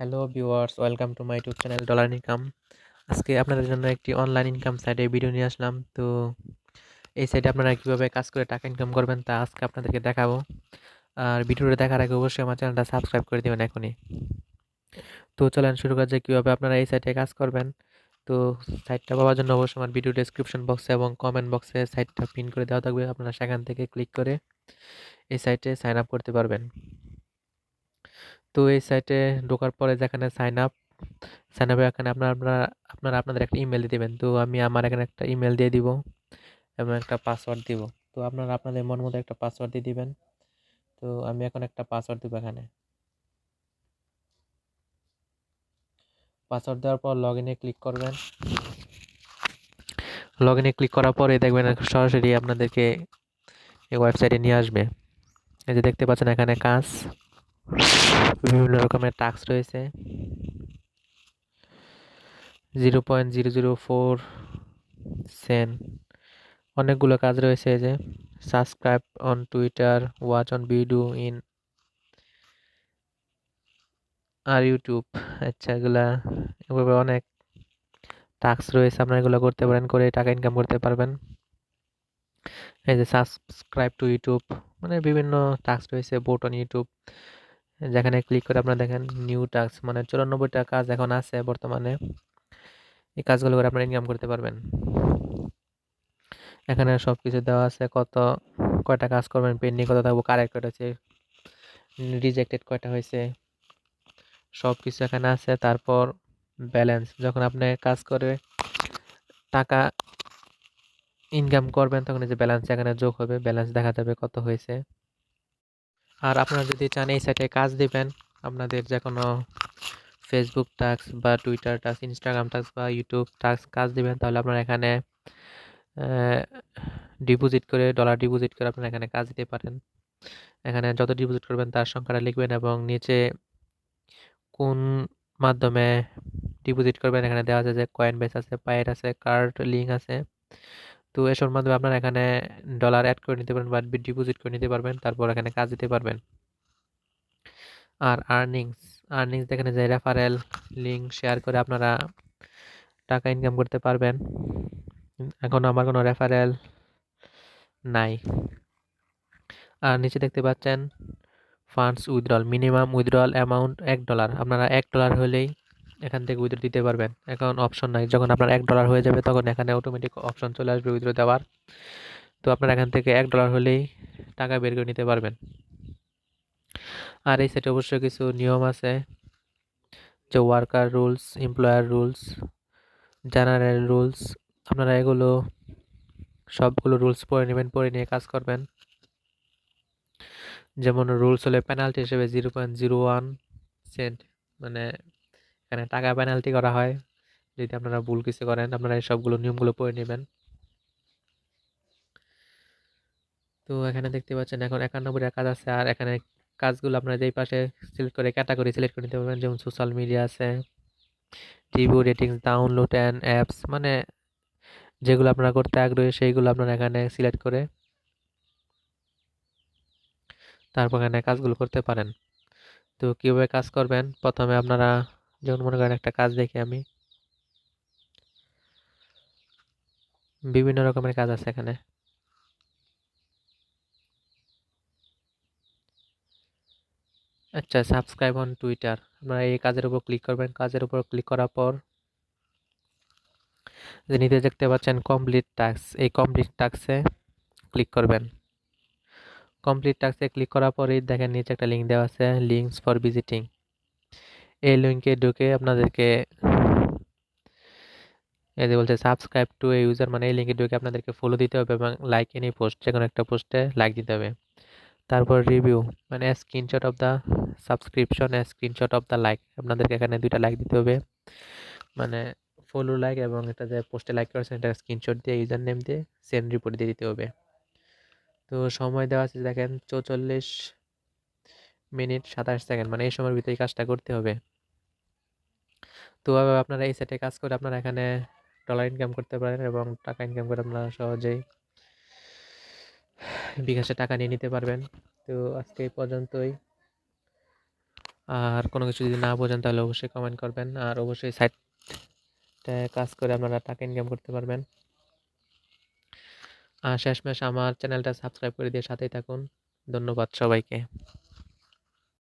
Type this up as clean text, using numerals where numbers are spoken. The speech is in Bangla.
Hello viewers, welcome to my YouTube channel dollar income. আজকে আপনাদের জন্য একটি অনলাইন ইনকাম সাইটে ভিডিও নিয়ে আসলাম। তো এই সাইটে আপনারা কিভাবে কাজ করে টাকা ইনকাম করবেন তা আজকে আপনাদেরকে দেখাবো। আর ভিডিওটা দেখার আগে অবশ্যই আমার চ্যানেলটা সাবস্ক্রাইব করে দেবেন এখনই। তো চলেন শুরু করা যাক কিভাবে আপনারা এই সাইটে কাজ করবেন। তো সাইটটা পাওয়ার জন্য অবশ্যই আমার ভিডিও ডেসক্রিপশন বক্সে এবং কমেন্ট বক্সে সাইটটা পিন করে দেওয়া থাকবে। আপনারা সেখান থেকে ক্লিক করে এই সাইটে সাইন আপ করতে পারবেন। তো এই সাইটে ঢোকার পরে যেখানে সাইন আপে এখানে আপনারা আপনাদের একটা ইমেল দিয়ে দিবেন। তো আমি আমার এখানে একটা ইমেল দিয়ে দিব এবং একটা পাসওয়ার্ড দিব। তো আপনারা আপনাদের মন মতো একটা পাসওয়ার্ড দিয়ে দিবেন। তো আমি এখন একটা পাসওয়ার্ড দিব এখানে। পাসওয়ার্ড দেওয়ার পর লগ ইনে ক্লিক করবেন। লগ ইনে ক্লিক করার পরে দেখবেন সরাসরি আপনাদেরকে এই ওয়েবসাইটে নিয়ে আসবে। এই যে দেখতে পাচ্ছেন এখানে কাজ, বিভিন্ন রকমের টাস্ক রয়েছে। 0.004 অনেকগুলো কাজ রয়েছে। এই যে subscribe on Twitter, watch on video in our YouTube. আচ্ছা, এভাবে অনেক টাস্ক রয়েছে, আপনারা এগুলো করতে পারেন, করে টাকা ইনকাম করতে পারবেন। এই যে সাবস্ক্রাইব টু ইউটিউব, মানে বিভিন্ন টাস্ক রয়েছে। বোট অন ইউটিউব, যেখানে ক্লিক করে আপনারা দেখেন নিউ টাস্ক, মানে 94টা কাজ এখন আছে বর্তমানে। এই কাজগুলো করে আপনারা ইনকাম করতে পারবেন। এখানে সবকিছু দেওয়া আছে, কয়টা কাজ করবেন, পেন্ডিং কত থাকবো, কারেক্ট কয়টা আছে, রিজেক্টেড কয়টা হয়েছে, সব কিছু এখানে আছে। তারপর ব্যালেন্স, যখন আপনি কাজ করে টাকা ইনকাম করবেন তখন এই যে ব্যালেন্স এখানে যোগ হবে, ব্যালেন্স দেখা যাবে কত হয়েছে। আর আপনারা যদি চান এই সাইটে কাজ দিবেন, আপনাদের যে কোনো ফেসবুক টাস্ক বা টুইটার টাস্ক, ইনস্টাগ্রাম টাস্ক বা ইউটিউব টাস্ক কাজ দিবেন, তাহলে আপনারা এখানে ডিপোজিট করে, ডলার ডিপোজিট করে আপনারা এখানে কাজ দিতে পারেন। এখানে যত ডিপোজিট করবেন তার সংখ্যাটা লিখবেন এবং নিচে কোন মাধ্যমে ডিপোজিট করবেন এখানে দেওয়া আছে, যে কয়েন বেস আছে, পায়ের আছে, কার্ড লিঙ্ক আছে। তো এসবের মাধ্যমে আপনারা এখানে ডলার অ্যাড করে নিতে পারবেন বা ডিপোজিট করে নিতে পারবেন, তারপর এখানে কাজ দিতে পারবেন। আর আর্নিংস এখানে যে রেফারেল লিঙ্ক শেয়ার করে আপনারা টাকা ইনকাম করতে পারবেন। এখন আমার কোনো রেফারেল নাই। আর নিচে দেখতে পাচ্ছেন funds withdrawal, minimum withdrawal amount $1। আপনারা $1 হলেই এখান থেকে উইথড্র দিতে পারবেন। এখন অপশন নাই, যখন আপনার $1 হয়ে যাবে তখন এখানে অটোমেটিক অপশন চলে আসবে উইথড্র দেওয়ার। তো আপনার এখান থেকে $1 হলেই টাকা বের করে নিতে পারবেন। আর এই সেটে অবশ্যই কিছু নিয়ম আছে, যে worker rules, employer rules, general rules. আপনারা এগুলো সবগুলো রুলস পড়ে নেবেন, পড়ে নিয়ে কাজ করবেন। যেমন রুলস হলে পেনাল্টি হিসেবে 0.01 সেন্ট, মানে এখানে টাকা পেনাল্টি করা হয় যদি আপনারা ভুল কিছু করেন। আপনারা এই সবগুলো নিয়মগুলো পড়ে নেবেন। তো এখানে দেখতে পাচ্ছেন এখন 91টা কাজ আছে। আর এখানে কাজগুলো আপনারা যেই পাশে সিলেক্ট করে ক্যাটাগরি সিলেক্ট করে নিতে পারবেন, যেমন সোশ্যাল মিডিয়া আছে, review, ratings, download and apps, মানে যেগুলো আপনারা করতে আগ্রহী সেইগুলো আপনারা এখানে সিলেক্ট করে তারপর এখানে কাজগুলো করতে পারেন। তো কীভাবে কাজ করবেন, প্রথমে আপনারা যেমন মনে করেন একটা কাজ দেখি আমি, বিভিন্ন রকমের কাজ আছে এখানে। আচ্ছা, সাবস্ক্রাইব অন টুইটার, আপনারা এই কাজের উপর ক্লিক করবেন। কাজের উপর ক্লিক করার পর যে নিচে দেখতে পাচ্ছেন কমপ্লিট টাস্ক, এই কমপ্লিট টাস্কে ক্লিক করবেন। কমপ্লিট টাস্কে ক্লিক করার পরেই দেখেন নিচে একটা লিঙ্ক দেওয়া আছে, লিঙ্কস ফর ভিজিটিং। এই লিঙ্কে ঢুকে আপনাদেরকে এই যে বলছে সাবস্ক্রাইব টু এ ইউজার, মানে এই লিঙ্কে ঢুকে আপনাদেরকে ফলো দিতে হবে এবং লাইক এনি পোস্ট, যে কোনো একটা পোস্টে লাইক দিতে হবে। তারপর রিভিউ, মানে screenshot of the subscription, screenshot of the like, আপনাদেরকে এখানে 2টা লাইক দিতে হবে, মানে ফলো লাইক এবং এটা যে পোস্টে লাইক করেছেন এটা স্ক্রিনশট দিয়ে ইউজার নেম দিয়ে সেন্ড রিপোর্ট দিয়ে দিতে হবে। তো সময় দেওয়া আছে দেখেন 44 মিনিট 27 সেকেন্ড, মানে এই সময়ের ভিতরে এই কাজটা করতে হবে। তো আপনারা এই সেটে কাজ করে আপনারা এখানে ডলার ইনকাম করতে পারেন এবং টাকা ইনকাম করে আপনারা সহজেই বিকাশে টাকা নিয়ে নিতে পারবেন। তো আজকে এই পর্যন্তই। আর কোনো কিছু যদি না বোঝেন তাহলে অবশ্যই কমেন্ট করবেন। আর অবশ্যই সাইটটায় কাজ করে আপনারা টাকা ইনকাম করতে পারবেন। আর শেষমেশ আমার চ্যানেলটা সাবস্ক্রাইব করে দিয়ে সাথেই থাকুন। ধন্যবাদ সবাইকে।